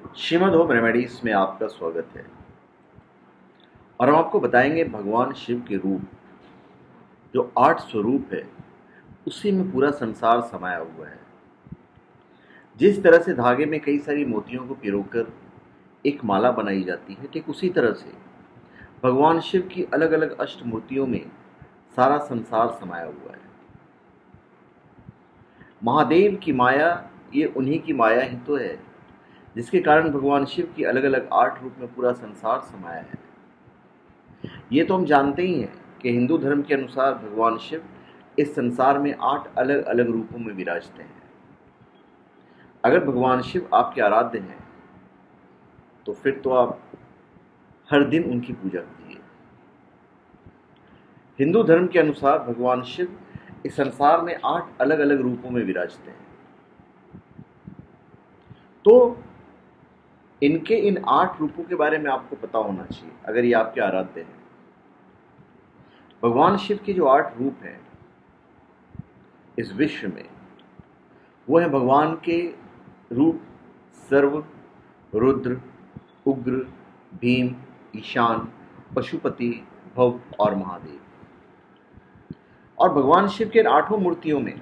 Shrimad home remedies में आपका स्वागत है। और हम आपको बताएंगे भगवान शिव के रूप, जो 8 स्वरूप है, उसी में पूरा संसार समाया हुआ है। जिस तरह से धागे में कई सारी मोतियों को पिरोकर एक माला बनाई जाती है, ठीक उसी तरह से भगवान शिव की अलग अलग अष्ट मूर्तियों में सारा संसार समाया हुआ है। महादेव की माया, ये उन्हीं की माया ही तो है, जिसके कारण भगवान शिव की अलग अलग 8 रूप में पूरा संसार समाया है। ये तो हम जानते ही हैं कि हिंदू धर्म के अनुसार भगवान शिव इस संसार में 8 अलग अलग रूपों में विराजते हैं। अगर भगवान शिव आपके आराध्य हैं तो फिर तो आप हर दिन उनकी पूजा कीजिए। हिंदू धर्म के अनुसार भगवान शिव इस संसार में 8 अलग अलग रूपों में विराजते हैं। तो इनके इन 8 रूपों के बारे में आपको पता होना चाहिए अगर ये आपके आराध्य हैं। भगवान शिव के जो 8 रूप हैं इस विश्व में, वो है भगवान के रूप सर्व, रुद्र, उग्र, भीम, ईशान, पशुपति, भव और महादेव। और भगवान शिव के इन 8 मूर्तियों में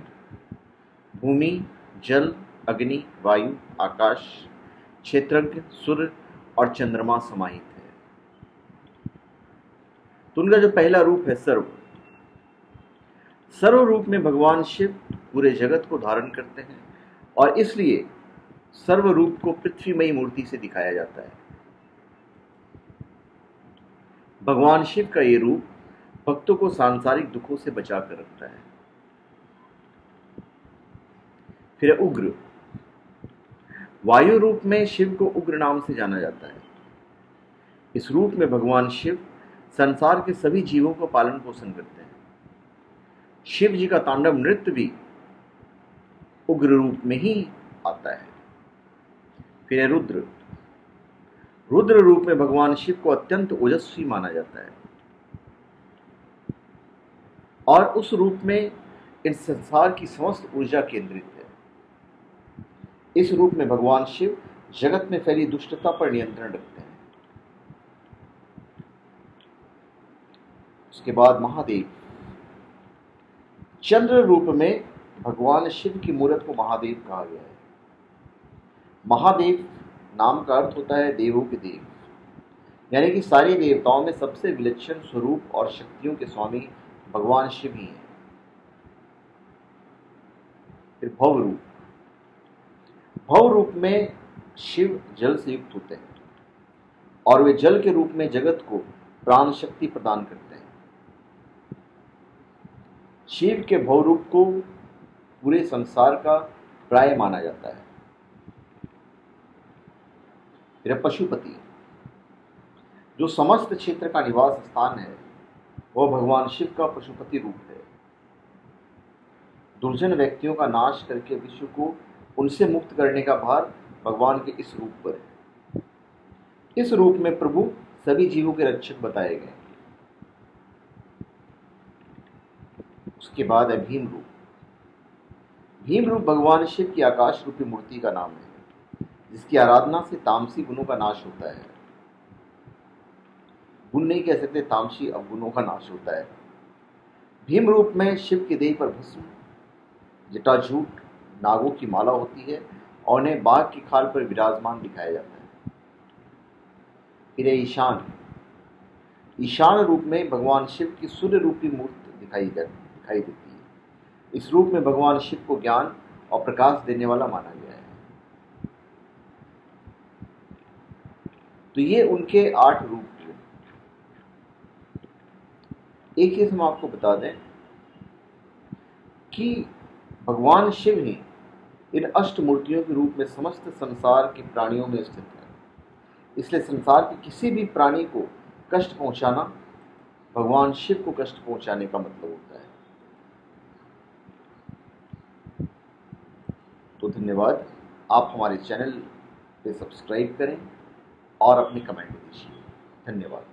भूमि, जल, अग्नि, वायु, आकाश, क्षेत्रज्ञ, सूर्य और चंद्रमा समाहित है। तो उनका जो पहला रूप है सर्व, सर्व रूप में भगवान शिव पूरे जगत को धारण करते हैं और इसलिए सर्व रूप को पृथ्वीमयी मूर्ति से दिखाया जाता है। भगवान शिव का ये रूप भक्तों को सांसारिक दुखों से बचा कर रखता है। फिर उग्र, वायु रूप में शिव को उग्र नाम से जाना जाता है। इस रूप में भगवान शिव संसार के सभी जीवों को पालन पोषण करते हैं। शिव जी का तांडव नृत्य भी उग्र रूप में ही आता है। फिर है रुद्र, रुद्र रूप में भगवान शिव को अत्यंत ओजस्वी माना जाता है और उस रूप में इस संसार की समस्त ऊर्जा केंद्रित है। इस रूप में भगवान शिव जगत में फैली दुष्टता पर नियंत्रण रखते हैं। उसके बाद महादेव, चंद्र रूप में भगवान शिव की मूर्त को महादेव कहा गया है। महादेव नाम का अर्थ होता है देवों के देव, यानी कि सारी देवताओं में सबसे विलक्षण स्वरूप और शक्तियों के स्वामी भगवान शिव ही हैं। फिर भव रूप, भव रूप में शिव जल से युक्त होते हैं और वे जल के रूप में जगत को प्राण शक्ति प्रदान करते हैं। शिव के भव रूप को पूरे संसार का प्राय माना जाता है। फिर पशुपति, जो समस्त क्षेत्र का निवास स्थान है, वह भगवान शिव का पशुपति रूप है। दुर्जन व्यक्तियों का नाश करके विश्व को उनसे मुक्त करने का भार भगवान के इस रूप पर है। इस रूप में प्रभु सभी जीवों के रक्षक बताए गए। उसके बाद है भीम रूप। भीम रूप भगवान शिव की आकाश रूपी मूर्ति का नाम है, जिसकी आराधना से तामसी गुणों का नाश होता है। गुण नहीं कह सकते, तामसी अवगुणों का नाश होता है। भीम रूप में शिव के देह पर भस्म, जटाजूट, नागों की माला होती है और उन्हें बाघ की खाल पर विराजमान दिखाया जाता है। फिर ईशान, ईशान रूप में भगवान शिव की सूर्य रूपी मूर्ति दिखाई देती है। इस रूप में भगवान शिव को ज्ञान और प्रकाश देने वाला माना गया है। तो ये उनके 8 रूप थे। एक चीज हम आपको बता दें कि भगवान शिव ही इन अष्ट मूर्तियों के रूप में समस्त संसार के प्राणियों में स्थित है। इसलिए संसार के किसी भी प्राणी को कष्ट पहुंचाना भगवान शिव को कष्ट पहुंचाने का मतलब होता है। तो धन्यवाद। आप हमारे चैनल पे सब्सक्राइब करें और अपने कमेंट दीजिए। धन्यवाद।